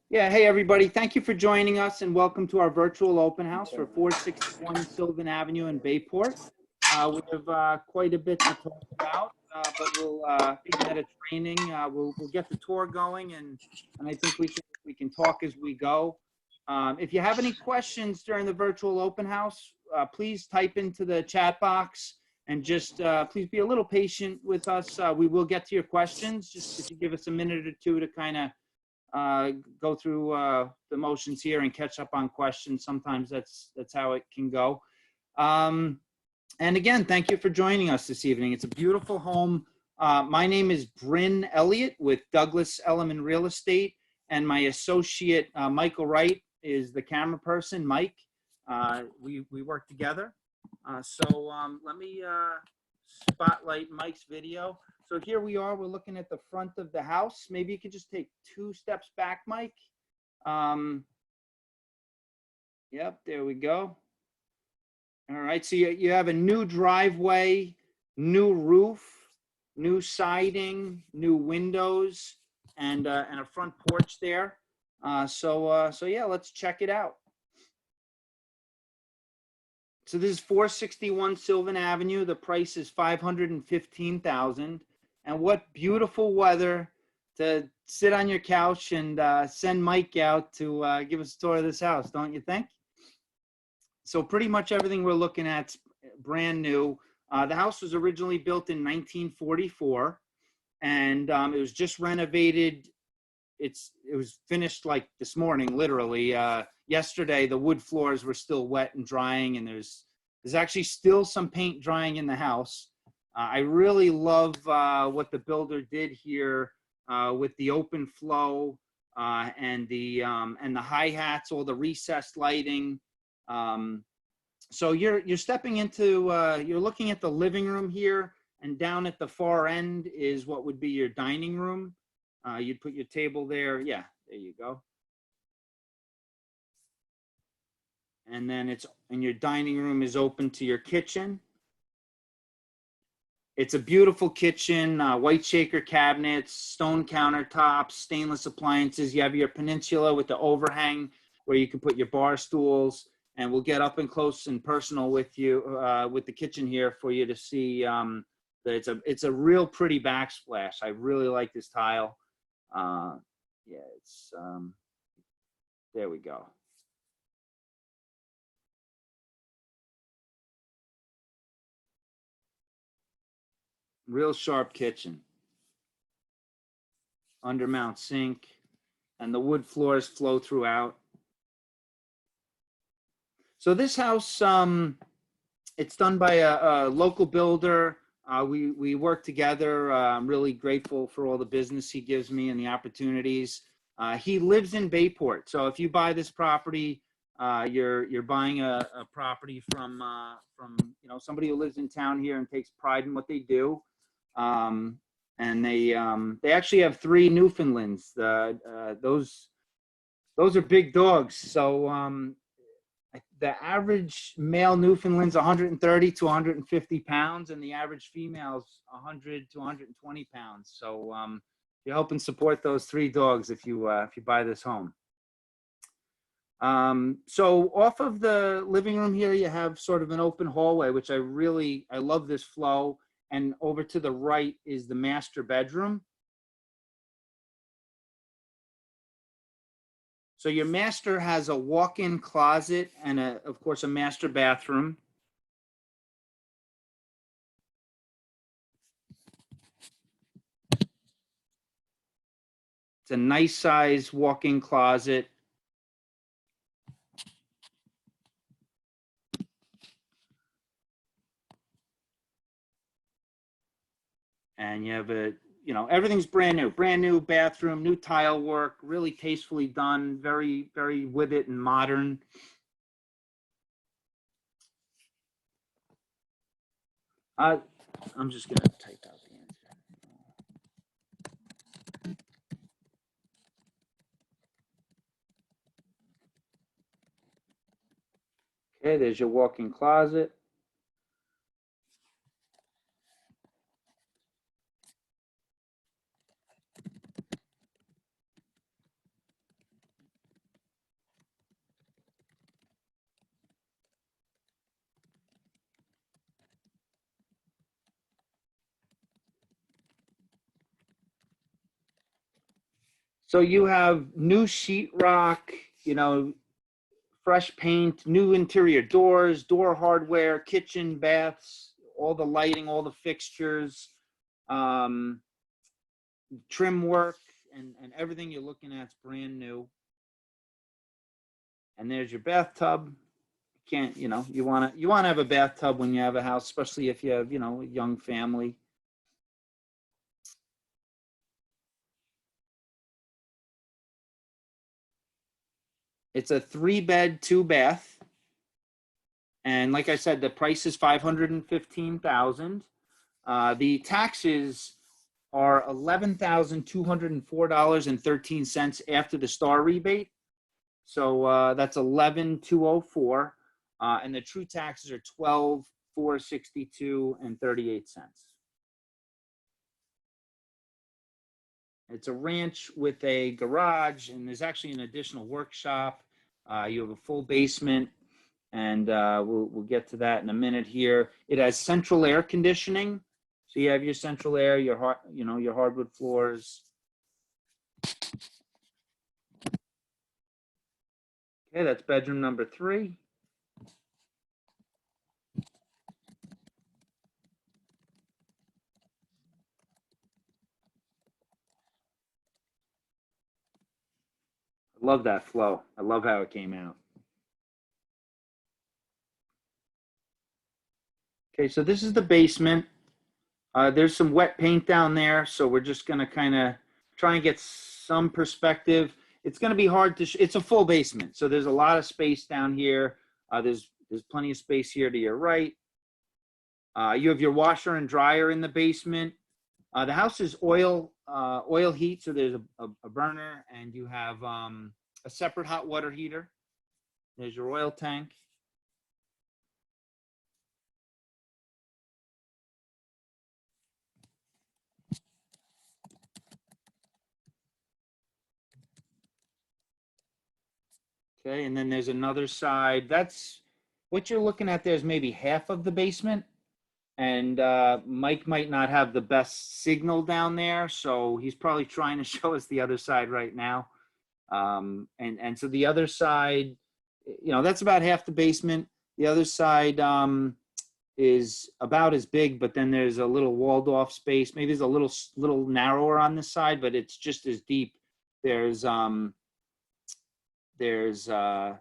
Yeah, hey everybody. Thank you for joining us and welcome to our virtual open house for 461 Sylvan Avenue in Bayport. We have quite a bit to talk about, but we'll being that it's raining, we'll get the tour going and I think we can talk as we go. If you have any questions during the virtual open house, please type into the chat box and just please be a little patient with us. We will get to your questions. Just if you give us a minute or two to kind of go through the motions here and catch up on questions. Sometimes that's how it can go. And again, thank you for joining us this evening. It's a beautiful home. My name is Bryn Elliott with Douglas Elliman Real Estate, and my associate Michael Wright is the camera person. Mike, we work together. So let me spotlight Mike's video. So here we are, we're looking at the front of the house. Maybe you could just take 2 steps back, Mike. Yep, there we go. All right, so you have a new driveway, new roof, new siding, new windows, and a front porch there. So yeah, let's check it out. So this is 461 Sylvan Avenue. The price is $515,000. And what beautiful weather to sit on your couch and send Mike out to give us a tour of this house, don't you think? So pretty much everything we're looking at is brand new. The house was originally built in 1944, and it was just renovated. It was finished like this morning, literally. Yesterday, the wood floors were still wet and drying, and there's actually still some paint drying in the house. I really love what the builder did here with the open flow and the hi-hats, all the recessed lighting. So you're stepping into, you're looking at the living room here, and down at the far end is what would be your dining room. You'd put your table there. Yeah, there you go. And then your dining room is open to your kitchen. It's a beautiful kitchen, white shaker cabinets, stone countertops, stainless appliances. You have your peninsula with the overhang where you can put your bar stools, and we'll get up and close and personal with you with the kitchen here for you to see that it's a real pretty backsplash. I really like this tile. Yeah, it's there we go. Real sharp kitchen. Undermount sink, and the wood floors flow throughout. So this house, it's done by a local builder. We work together. I'm really grateful for all the business he gives me and the opportunities. He lives in Bayport, so if you buy this property, you're buying a property from somebody who lives in town here and takes pride in what they do. And they actually have 3 Newfoundlands. Those are big dogs. So the average male Newfoundland's 130 to 150 pounds, and the average female's 100 to 120 pounds. So you're helping support those 3 dogs if you buy this home. So off of the living room here, you have sort of an open hallway, which I love this flow. And over to the right is the master bedroom. So your master has a walk-in closet and of course, a master bathroom. It's a nice size walk-in closet. And you have everything's brand new bathroom, new tile work, really tastefully done, very, very with it and modern. I'm just gonna type out the answer. Okay, there's your walk-in closet. So you have new sheetrock, you know, fresh paint, new interior doors, door hardware, kitchen, baths, all the lighting, all the fixtures, um, trim work, and everything you're looking at is brand new. And there's your bathtub. Can't, you know, you want to have a bathtub when you have a house, especially if you have, you know, a young family. It's a 3-bed, 2-bath. And like I said, the price is $515,000. The taxes are $11,204.13 after the star rebate. So that's 11,204, and the true taxes are 12,462 and 38 cents. It's a ranch with a garage, and there's actually an additional workshop. You have a full basement, and we'll get to that in a minute here. It has central air conditioning, so you have your central air, your hardwood floors. Okay, that's bedroom number 3. I love that flow. I love how it came out. Okay, so this is the basement. There's some wet paint down there, so we're just going to kind of try and get some perspective. It's going to be hard to, it's a full basement, so there's a lot of space down here. There's plenty of space here to your right. You have your washer and dryer in the basement. The house is oil heat, so there's a burner, and you have a separate hot water heater. There's your oil tank. Okay, and then there's another side. That's what you're looking at. There's maybe half of the basement, and Mike might not have the best signal down there, so he's probably trying to show us the other side right now. And so the other side, you know, that's about half the basement. The other side is about as big, but then there's a little walled off space. Maybe there's a little narrower on this side, but it's just as deep. There's a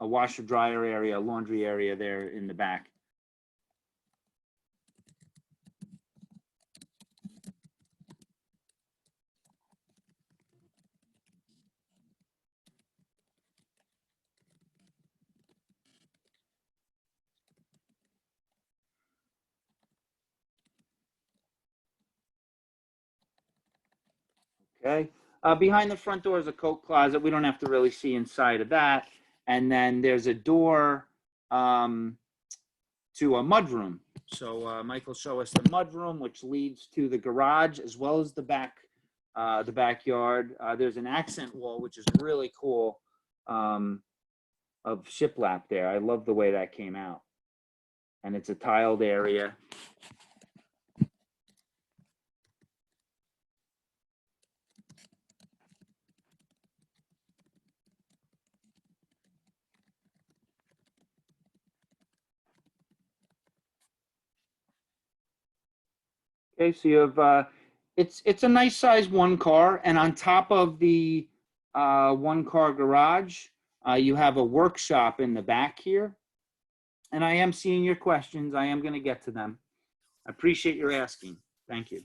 washer dryer area, a laundry area there in the back. Okay. Behind the front door is a coat closet. We don't have to really see inside of that. And then there's a door to a mudroom. So Mike will show us the mudroom, which leads to the garage as well as the backyard. There's an accent wall, which is really cool, of shiplap there. I love the way that came out. And it's a tiled area. Okay, so you have it's a nice size one car, and on top of the one car garage, you have a workshop in the back here. And I am seeing your questions. I am going to get to them. I appreciate your asking. Thank you.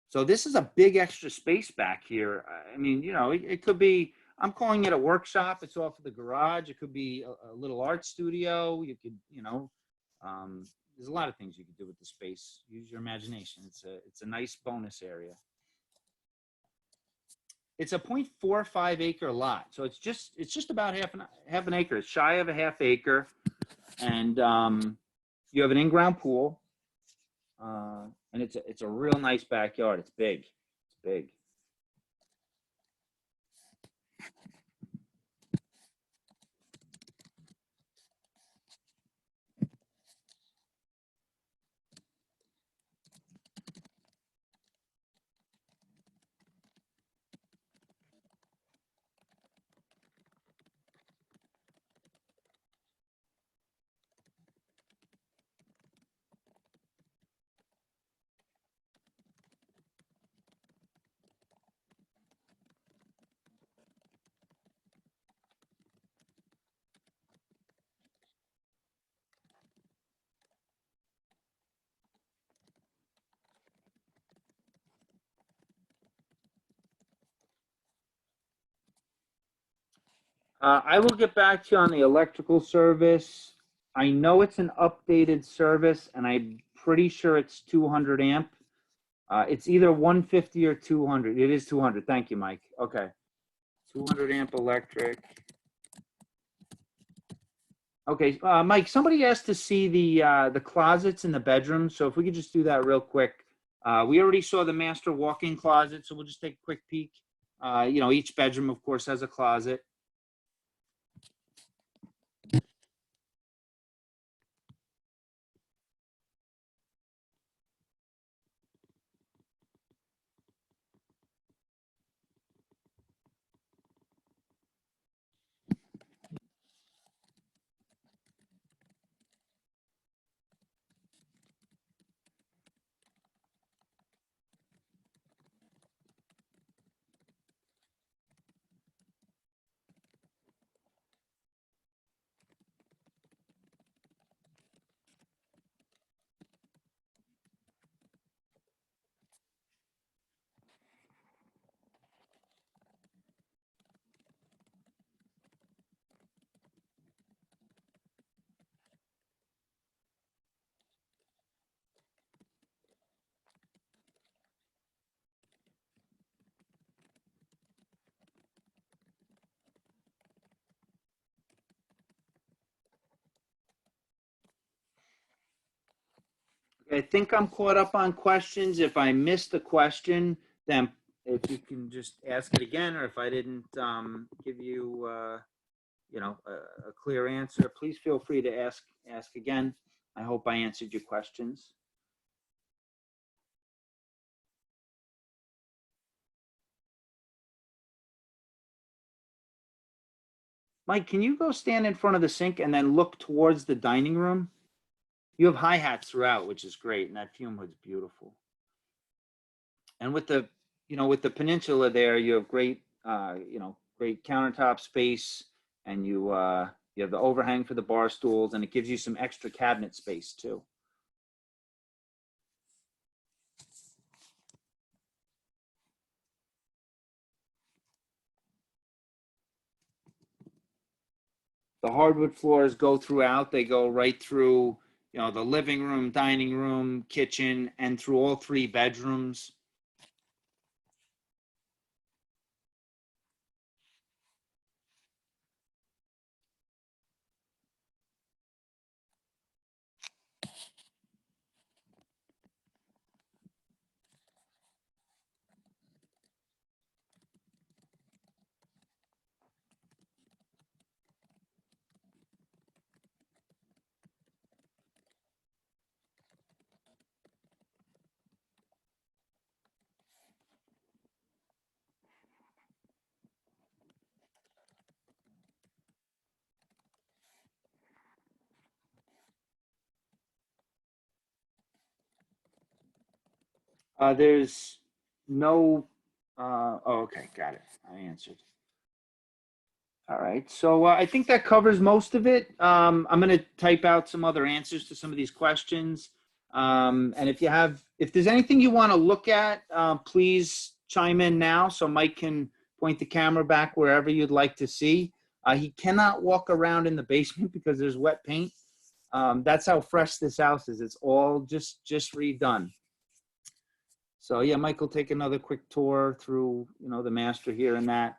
So this is a big extra space back here. I mean, you know, it could be, I'm calling it a workshop. It's off of the garage. It could be a little art studio. You could, you know, there's a lot of things you could do with the space. Use your imagination. It's a nice bonus area. It's a 0.45 acre lot, so it's just about half an acre. It's shy of a half acre, and you have an in-ground pool, and it's a real nice backyard. It's big. It's big. I will get back to you on the electrical service. I know it's an updated service, and I'm pretty sure it's 200 amp. It's either 150 or 200. It is 200. Thank you, Mike. Okay. 200 amp electric. Okay, Mike, somebody asked to see the closets in the bedroom. So if we could just do that real quick. We already saw the master walk-in closet, so we'll just take a quick peek. Each bedroom, of course, has a closet. I think I'm caught up on questions. If I missed a question, then if you can just ask it again, or if I didn't give you, a clear answer, please feel free to ask again. I hope I answered your questions. Mike, can you go stand in front of the sink and then look towards the dining room? You have hi-hats throughout, which is great, and that fume hood's beautiful. And with the peninsula there, you have great countertop space, and you have the overhang for the bar stools, and it gives you some extra cabinet space too. The hardwood floors go throughout. They go right through, the living room, dining room, kitchen, and through all three bedrooms. There's no, okay, got it. I answered. All right, so I think that covers most of it. I'm going to type out some other answers to some of these questions. And if there's anything you want to look at, please chime in now so Mike can point the camera back wherever you'd like to see. He cannot walk around in the basement because there's wet paint. That's how fresh this house is. It's all just redone. So yeah, Mike will take another quick tour through, the master here and that.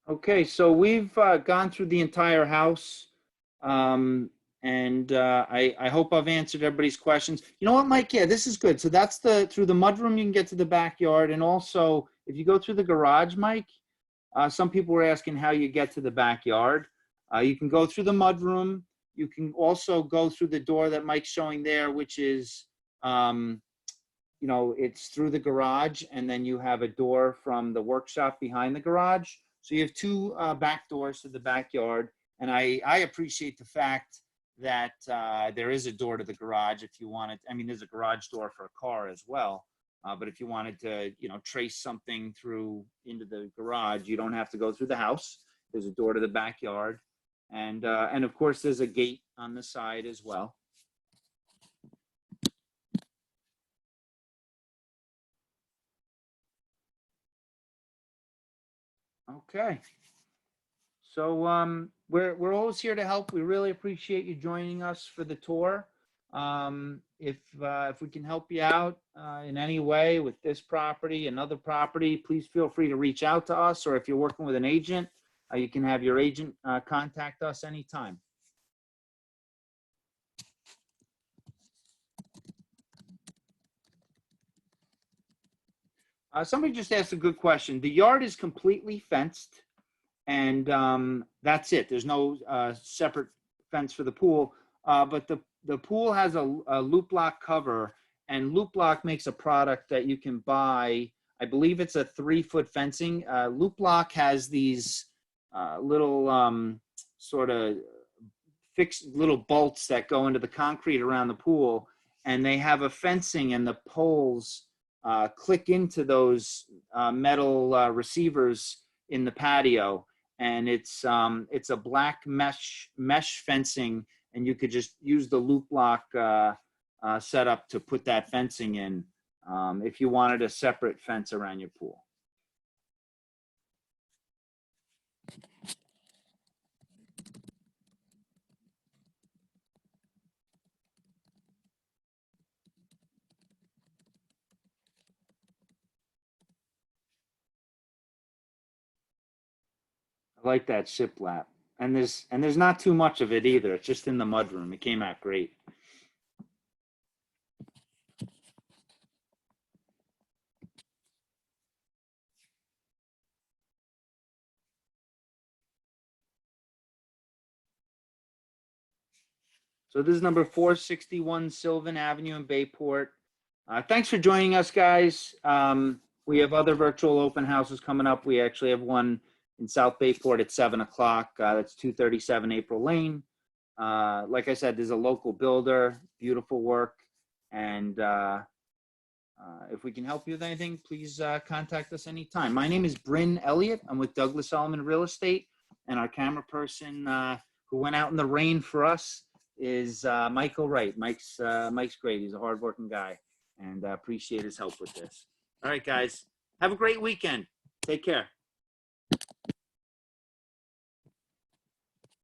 Okay, so we've gone through the entire house, and I hope I've answered everybody's questions. You know what, Mike? Yeah, this is good. So that's through the mudroom you can get to the backyard, and also if you go through the garage, Mike, some people were asking how you get to the backyard. You can go through the mudroom. You can also go through the door that Mike's showing there, which is, it's through the garage, and then you have a door from the workshop behind the garage. So you have two back doors to the backyard. And I appreciate the fact that there is a door to the garage if you wanted. I mean, there's a garage door for a car as well. But if you wanted to, trace something through into the garage, you don't have to go through the house. There's a door to the backyard. And of course, there's a gate on the side as well. Okay. So we're always here to help. We really appreciate you joining us for the tour. If we can help you out in any way with this property, another property, please feel free to reach out to us. Or if you're working with an agent, you can have your agent contact us anytime. Somebody just asked a good question. The yard is completely fenced, and that's it. There's no separate fence for the pool, but the pool has a loop lock cover, and loop lock makes a product that you can buy. I believe it's a 3-foot fencing. Loop lock has these little sort of fixed little bolts that go into the concrete around the pool, and they have a fencing, and the poles click into those metal receivers in the patio. And it's a black mesh fencing, and you could just use the loop lock setup to put that fencing in if you wanted a separate fence around your pool. I like that shiplap. And there's not too much of it either. It's just in the mudroom. It came out great. So this is number 461 Sylvan Avenue in Bayport. Thanks for joining us, guys. We have other virtual open houses coming up. We actually have one in South Bayport at 7 o'clock. That's 237 April Lane. Like I said, there's a local builder, beautiful work. And if we can help you with anything, please contact us anytime. My name is Bryn Elliott. I'm with Douglas Elliman Real Estate. And our camera person who went out in the rain for us is Michael Wright. Mike's great. He's a hardworking guy, and appreciate his help with this. All right, guys. Have a great weekend. Take care.